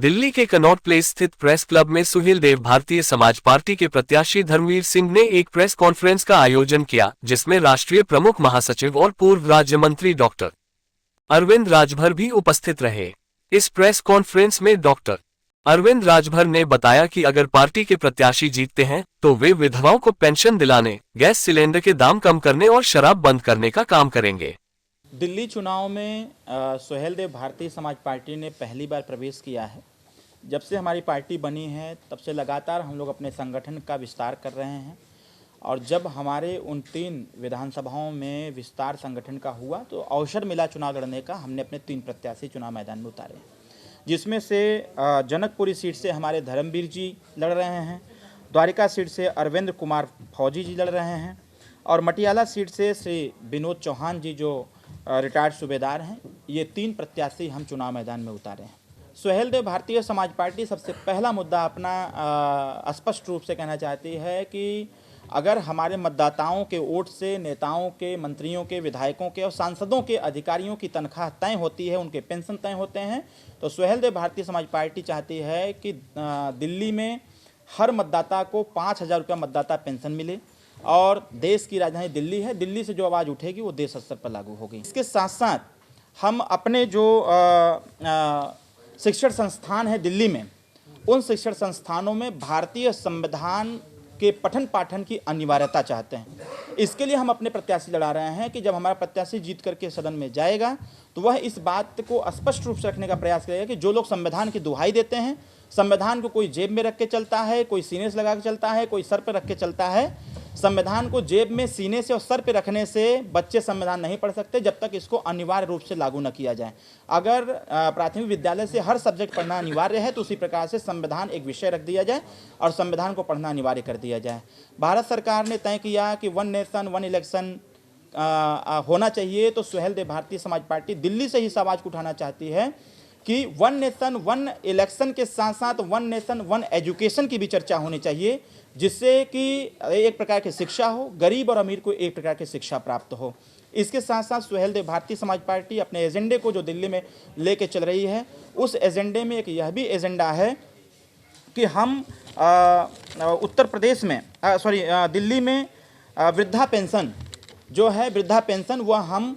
दिल्ली के Connaught place स्थित press club में सुहेल देव भारतीय समाज पार्टी के प्रत्याशी धर्मवीर सिंह ने एक प्रेस कॉन्फ्रेंस का आयोजन किया, जिसमें राष्ट्रीय प्रमुख महासचिव और पूर्व राज्य मंत्री डॉक्टर अरविंद राजभर भी उपस्थित रहे। इस प्रेस कॉन्फ्रेंस में डॉक्टर अरविंद राजभर ने बताया कि अगर पार्टी के प्रत्याशी जीतते हैं तो वे विधवाओं को पेंशन दिलाने, गैस सिलेंडर के दाम कम करने और शराब बंद करने का काम करेंगे। दिल्ली चुनाव में सुहेल देव भारतीय समाज पार्टी ने पहली बार प्रवेश किया है। जब से हमारी पार्टी बनी है तब से लगातार हम लोग अपने संगठन का विस्तार कर रहे हैं और जब हमारे उन 3 विधानसभाओं में विस्तार संगठन का हुआ तो अवसर मिला चुनाव लड़ने का। हमने अपने 3 प्रत्याशी चुनाव मैदान में उतारे, जिसमें से जनकपुरी सीट से हमारे धर्मवीर जी लड़ रहे हैं, द्वारिका सीट से अरविंद कुमार फौजी जी लड़ रहे हैं और मटियाला सीट से श्री विनोद चौहान जी जो रिटायर्ड सूबेदार हैं। ये 3 प्रत्याशी हम चुनाव मैदान में उतारे हैं। सुहेल देव भारतीय समाज पार्टी सबसे पहला मुद्दा अपना स्पष्ट रूप से कहना चाहती है कि अगर हमारे मतदाताओं के वोट से नेताओं के, मंत्रियों के, विधायकों के और सांसदों के अधिकारियों की तनख्वाह तय होती है, उनके पेंशन तय होते हैं, तो सुहेल देव भारतीय समाज पार्टी चाहती है कि दिल्ली में हर मतदाता को 5,000 रुपया मतदाता पेंशन मिले और देश की राजधानी दिल्ली है, दिल्ली से जो आवाज़ उठेगी वो देश स्तर पर लागू होगी। इसके साथ साथ हम अपने जो शिक्षण संस्थान है दिल्ली में, उन शिक्षण संस्थानों में भारतीय संविधान के पठन पाठन की अनिवार्यता चाहते हैं। इसके लिए हम अपने प्रत्याशी लड़ा रहे हैं कि जब हमारा प्रत्याशी जीत करके सदन में जाएगा तो वह इस बात को स्पष्ट रूप से रखने का प्रयास करेगा कि जो लोग संविधान की दुहाई देते हैं, संविधान को कोई जेब में रख के चलता है, कोई सीने से लगा के चलता है, कोई सर पर रख के चलता है। संविधान को जेब में, सीने से और सर पे रखने से बच्चे संविधान नहीं पढ़ सकते जब तक इसको अनिवार्य रूप से लागू न किया जाए। अगर प्राथमिक विद्यालय से हर सब्जेक्ट पढ़ना अनिवार्य है तो उसी प्रकार से संविधान एक विषय रख दिया जाए और संविधान को पढ़ना अनिवार्य कर दिया जाए। भारत सरकार ने तय किया कि 1 नेशन 1 इलेक्शन होना चाहिए, तो सुहेल देव भारतीय समाज पार्टी दिल्ली से ही इस आवाज़ को उठाना चाहती है कि 1 नेशन 1 इलेक्शन के साथ साथ 1 नेशन 1 एजुकेशन की भी चर्चा होनी चाहिए, जिससे कि एक प्रकार की शिक्षा हो, गरीब और अमीर को एक प्रकार की शिक्षा प्राप्त हो। इसके साथ साथ सुहेल देव भारतीय समाज पार्टी अपने एजेंडे को जो दिल्ली में लेके चल रही है, उस एजेंडे में एक यह भी एजेंडा है कि हम उत्तर प्रदेश में दिल्ली में वृद्धा पेंशन जो है, वृद्धा पेंशन वह हम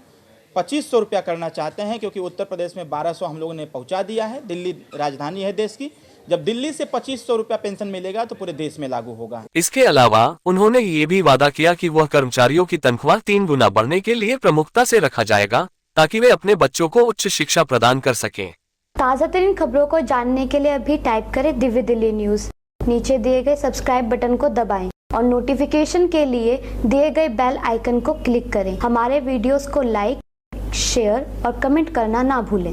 2500 रुपया करना चाहते हैं, क्योंकि उत्तर प्रदेश में 1200 हम लोगों ने पहुंचा दिया है। दिल्ली राजधानी है देश की, जब दिल्ली से 2500 रुपया पेंशन मिलेगा तो पूरे देश में लागू होगा। इसके अलावा उन्होंने ये भी वादा किया कि वह कर्मचारियों की तनख्वाह 3 गुना बढ़ने के लिए प्रमुखता से रखा जाएगा, ताकि वे अपने बच्चों को उच्च शिक्षा प्रदान कर सकें। ताज़ा तरीन खबरों को जानने के लिए अभी टाइप करें दिव्य दिल्ली न्यूज। नीचे दिए गए सब्सक्राइब बटन को दबाएं और नोटिफिकेशन के लिए दिए गए बेल आइकन को क्लिक करें। हमारे वीडियोस को लाइक, शेयर और कमेंट करना ना भूलें।